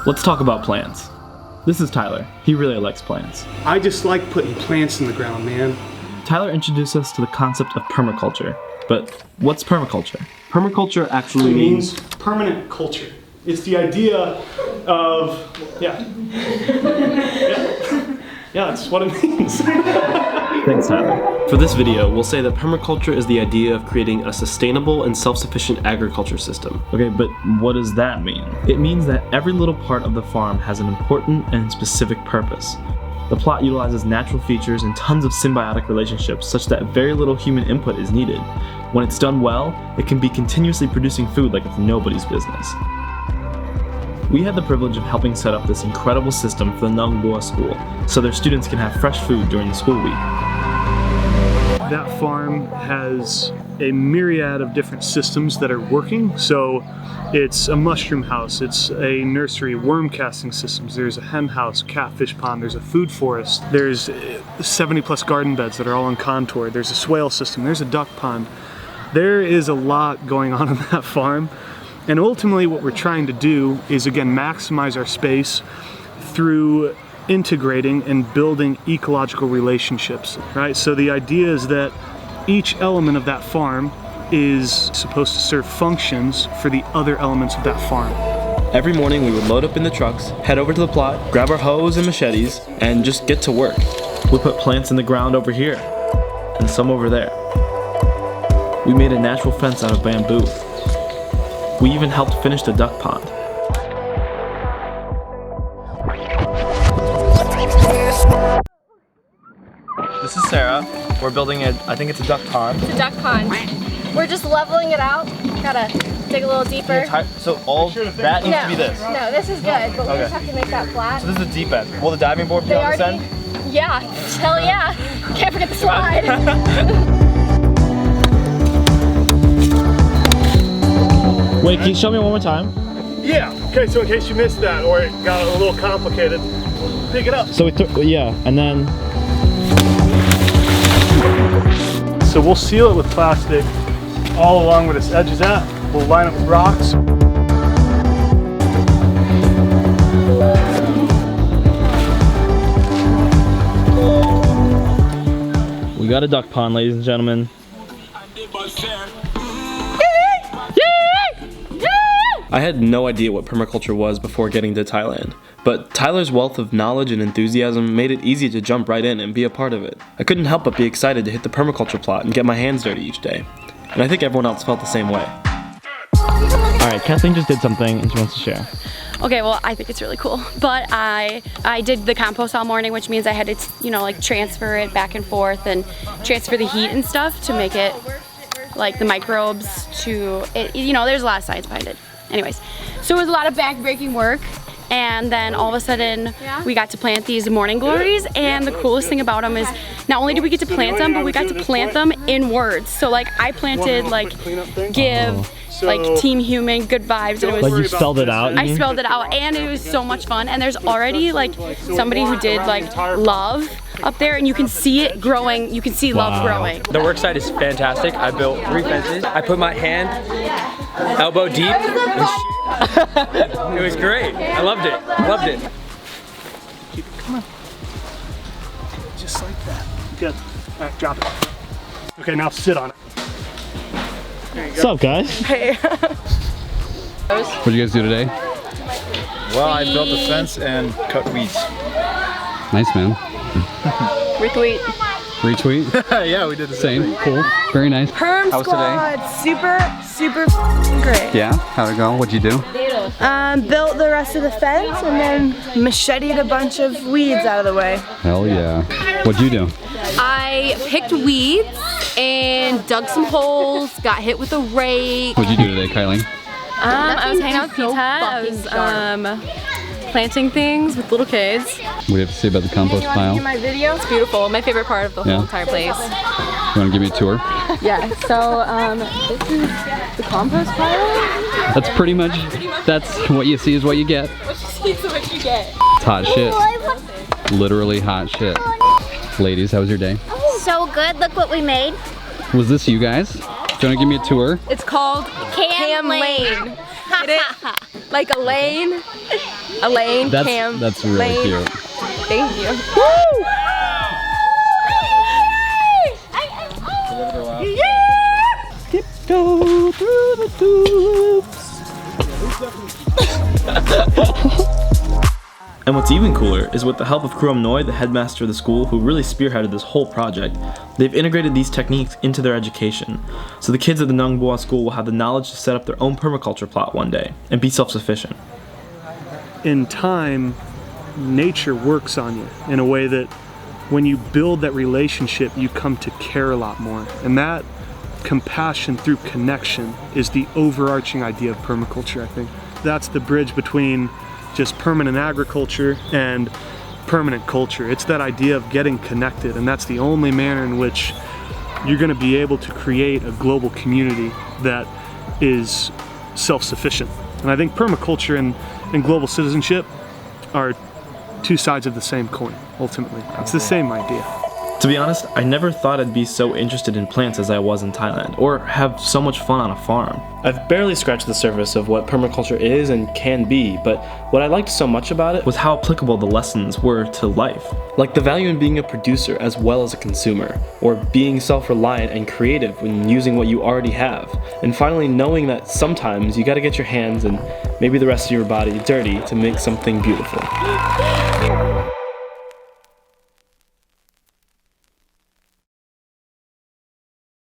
Let's talk about plants. This is Tyler. He really likes plants. I just like putting plants in the ground, man. Tyler introduced us to the concept of permaculture. But what's permaculture? Permaculture actually means permanent culture. It's the idea of, yeah, that's what it means. Thanks, Tyler. For this video, we'll say that permaculture is the idea of creating a sustainable and self-sufficient agriculture system. Okay, but what does that mean? It means that every little part of the farm has an important and specific purpose. The plot utilizes natural features and tons of symbiotic relationships such that very little human input is needed. When it's done well, it can be continuously producing food like it's nobody's business. We had the privilege of helping set up this incredible system for the Nangboa school, so their students can have fresh food during the school week. That farm has a myriad of different systems that are working. So it's a mushroom house, it's a nursery, worm casting systems, there's a hen house, catfish pond, there's a food forest, there's 70 plus garden beds that are all on contour, there's a swale system, there's a duck pond. There is a lot going on that farm. And ultimately what we're trying to do is, again, maximize our space through integrating and building ecological relationships, right? So the idea is that each element of that farm is supposed to serve functions for the other elements of that farm. Every morning we would load up in the trucks, head over to the plot, grab our hoes and machetes, and just get to work. We put plants in the ground over here, and some over there. We made a natural fence out of bamboo. We even helped finish the duck pond. This is Sarah. We're building I think it's a duck pond. It's a duck pond. We're just leveling it out. Gotta dig a little deeper. So all that needs to be this? No, this is good, but we just have to make that flat. So this is the deep end. Will the diving board be on this end? Yeah, hell yeah. Can't forget the slide. Wait, can you show me one more time? Yeah, okay, so in case you missed that or it got a little complicated, pick it up. So yeah, and then... So we'll seal it with plastic all along where this edge is at. We'll line up with rocks. We got a duck pond, ladies and gentlemen. I had no idea what permaculture was before getting to Thailand, but Tyler's wealth of knowledge and enthusiasm made it easy to jump right in and be a part of it. I couldn't help but be excited to hit the permaculture plot and get my hands dirty each day, and I think everyone else felt the same way. Alright, Kathleen just did something and she wants to share. Okay, well, I think it's really cool, but I did the compost all morning, which means I had to, you know, like transfer it back and forth and transfer the heat and stuff to make it, like the microbes to, you know, there's a lot of science behind it. Anyways, so it was a lot of back-breaking work, and then all of a sudden we got to plant these morning glories, and the coolest thing about them is not only did we get to plant them, but we got to plant them in words. So like I planted like give, like Team Human, good vibes, and it was like you spelled it out? I spelled it out, and it was so much fun. And there's already like somebody who did like love up there, and you can see it growing. You can see love growing. The work site is fantastic. I built 3 fences. I put my hand elbow deep and it was great. I loved it. Loved it. Keep it coming. Just like that. Good. All right, drop it. Okay, now sit on it. There you go. What's up, guys? Hey. What did you guys do today? Well, I built a fence and cut weeds. Nice, man. Retweet. Retweet? Yeah, we did the same. Cool. Very nice. Perm How was squad, super great. Yeah? How'd it go? What'd you do? Built the rest of the fence and then macheted a bunch of weeds out of the way. Hell yeah. What'd you do? I picked weeds and dug some holes. Got hit with a rake. What'd you do today, Kylie? I was hanging out with Pizza. I was planting things with little kids. What do you have to say about the compost pile? My video? It's beautiful. My favorite part of the whole entire place. You want to give me a tour? Yeah. So this is the compost pile. That's pretty much. That's what you see is what you get. What you see is what you get. It's hot shit. Literally hot shit. Ladies, how was your day? So good. Look what we made. Was this you guys? Do you want to give me a tour? It's called Cam Lane. Get it? Like Elaine. Elaine, Cam. That's really Lane. cute. Thank you. Tiptoe through the tulips. And what's even cooler is with the help of Kurom Noi, the headmaster of the school, who really spearheaded this whole project, they've integrated these techniques into their education. So the kids at the Nung Boa school will have the knowledge to set up their own permaculture plot one day and be self-sufficient. In time, nature works on you in a way that when you build that relationship, you come to care a lot more. And that compassion through connection is the overarching idea of permaculture, I think. That's the bridge between just permanent agriculture and permanent culture. It's that idea of getting connected, and that's the only manner in which you're going to be able to create a global community that is self-sufficient. And I think permaculture and global citizenship are two sides of the same coin, ultimately. It's the same idea. To be honest, I never thought I'd be so interested in plants as I was in Thailand, or have so much fun on a farm. I've barely scratched the surface of what permaculture is and can be, but what I liked so much about it was how applicable the lessons were to life. Like the value in being a producer as well as a consumer, or being self-reliant and creative when using what you already have, and finally knowing that sometimes you gotta get your hands and maybe the rest of your body dirty to make something beautiful.